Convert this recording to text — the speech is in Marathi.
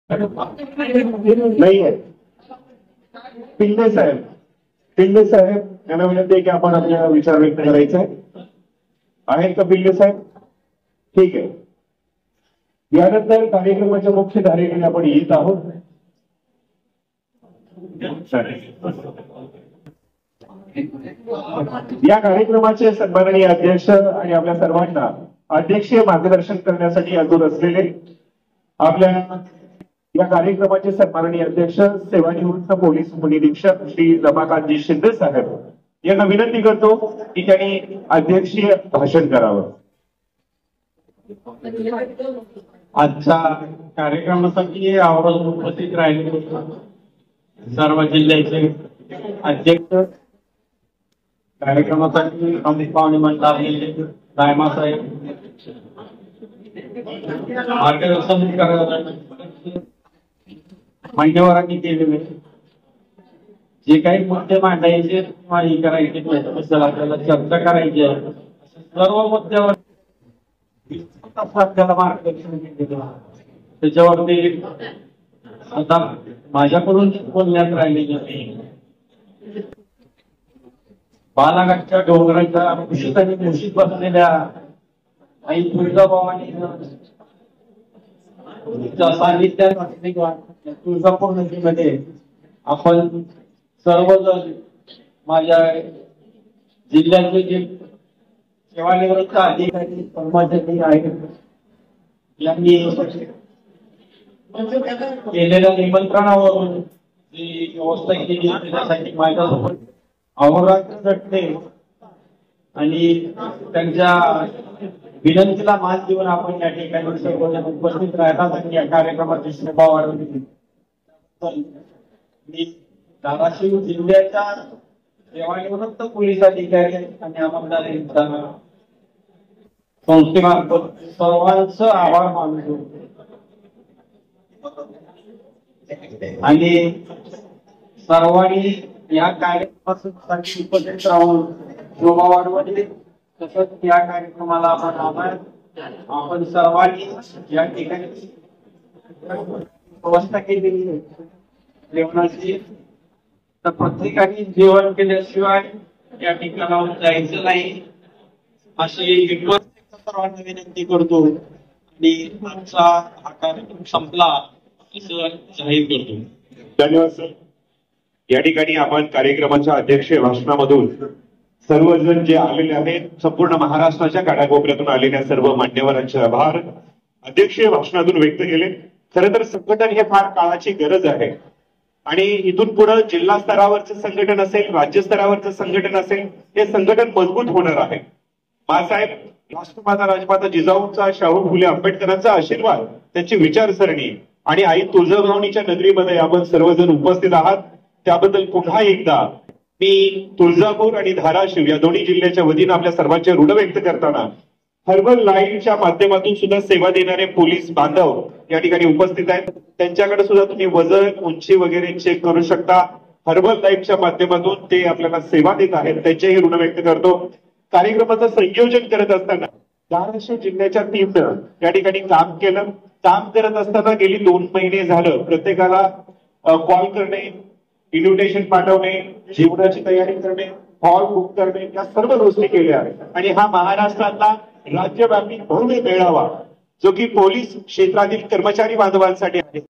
नाही आहे. पिंडे साहेब यांना विनंती आहे की आपण आपल्या विचार व्यक्त करायचे आहेत का पिंडे साहेब? ठीक आहे. यानंतर कार्यक्रमाच्या मुख्य धारेकडे आपण येत आहोत. या कार्यक्रमाचे सन्माननीय अध्यक्ष आणि आपल्या सर्वांना अध्यक्षीय मार्गदर्शन करण्यासाठी हजर असलेले आपल्या या कार्यक्रमाचे सन्माननीय अध्यक्ष सेवानिवृत्त पोलीस उपनिरीक्षक श्री रमाकांतजी शिंदे साहेब यांना विनंती करतो की त्यांनी अध्यक्षीय भाषण करावं. आजच्या कार्यक्रमासाठी आवर्जून उपस्थित राहिले सर्व जिल्ह्याचे अध्यक्ष, कार्यक्रमासाठी अमित पाहुणे मंडळाचे रायमा साहेब, मार्गदर्शन मान्यवरांनी केलेले जे काही मुद्दे मांडायचे किंवा हे करायचे आपल्याला चर्चा करायची आहे सर्व मुद्द्यावर आपल्याला मार्गदर्शन केलेलं त्याच्यावरती आता माझ्याकडून बोलण्यात राहिलेले बालाघाटच्या डोंगराच्या कुशीत आणि कुशीत बसलेल्या आई तुळजाभवानी सानिध्यात तुळजापूर नदीमध्ये आपण सर्वजण माझ्या जिल्ह्याचे जे सेवानिवृत्त अधिकारी कर्मचारी आहेत यांनी केलेल्या निमंत्रणावरून जी व्यवस्था केली त्यासाठी माझ्यासोबत अहोरात्र झटते आणि त्यांच्या विनंतीला मान देऊन आपण या ठिकाणी सर्वजण उपस्थित राहतात आणि या कार्यक्रमाची शोभा वाढवली. धाराशिव जिल्ह्याच्या सेवानिवृत्त पोलीस अधिकारी आणि अंमलदारांचा संस्थेमार्फत सर्वांचं आभार मानतो आणि सर्वांनी या कार्यक्रमासाठी उपस्थित राहून शोभा वाढवली. तसंच या कार्यक्रमाला आपण सर्वांनी या ठिकाणी व्यवस्था केलेली जेवणाची, तर प्रत्येकाने जेवण केल्याशिवाय या ठिकाणावर जायचं नाही अशी सर्वांना विनंती करतो आणि आमचा हा कार्यक्रम संपला असं जाहीर करतो. धन्यवाद सर. या ठिकाणी आपण कार्यक्रमाच्या अध्यक्षीय भाषणामधून सर्वजण जे आलेले आहेत, संपूर्ण महाराष्ट्राच्या कानाकोपऱ्यातून आलेल्या सर्व मान्यवरांचे आभार अध्यक्षीय भाषणातून व्यक्त केले. खरं तर संघटन हे फार काळाची गरज आहे आणि इथून पुढे जिल्हा स्तरावरचं संघटन असेल, राज्य स्तरावरचं संघटन असेल, हे संघटन मजबूत होणार आहे. बाळासाहेब राष्ट्रमाता राजमाता जिजाऊंचा, शाहू फुले आंबेडकरांचा आशीर्वाद, त्यांची विचारसरणी आणि आई तुळजाभवानीच्या नगरीमध्ये आपण सर्वजण उपस्थित आहात त्याबद्दल पुन्हा एकदा मी तुळजापूर आणि धाराशिव या दोन्ही जिल्ह्याच्या वतीनं आपल्या सर्वांचे ऋण व्यक्त करताना हर्बल लाईनच्या माध्यमातून सुद्धा सेवा देणारे पोलीस बांधव या ठिकाणी उपस्थित आहेत. त्यांच्याकडे सुद्धा तुम्ही वजन, उंची वगैरे चेक करू शकता. हर्बल लाईनच्या माध्यमातून ते आपल्याला सेवा देत आहेत, त्यांचेही ऋण व्यक्त करतो. कार्यक्रमाचं संयोजन करत असताना धाराशिव जिल्ह्याच्या टीमनं या ठिकाणी काम केलं. काम करत असताना गेली 2 महिने झालं प्रत्येकाला कॉल करणे, इन्व्हिटेशन पाठवणे, जेवणाची तयारी करणे, हॉल बुक करणे, या सर्व गोष्टी केल्या आणि हा महाराष्ट्रातला राज्यव्यापी भव्य मेळावा जो की पोलीस क्षेत्रातील कर्मचारी बांधवांसाठी आहे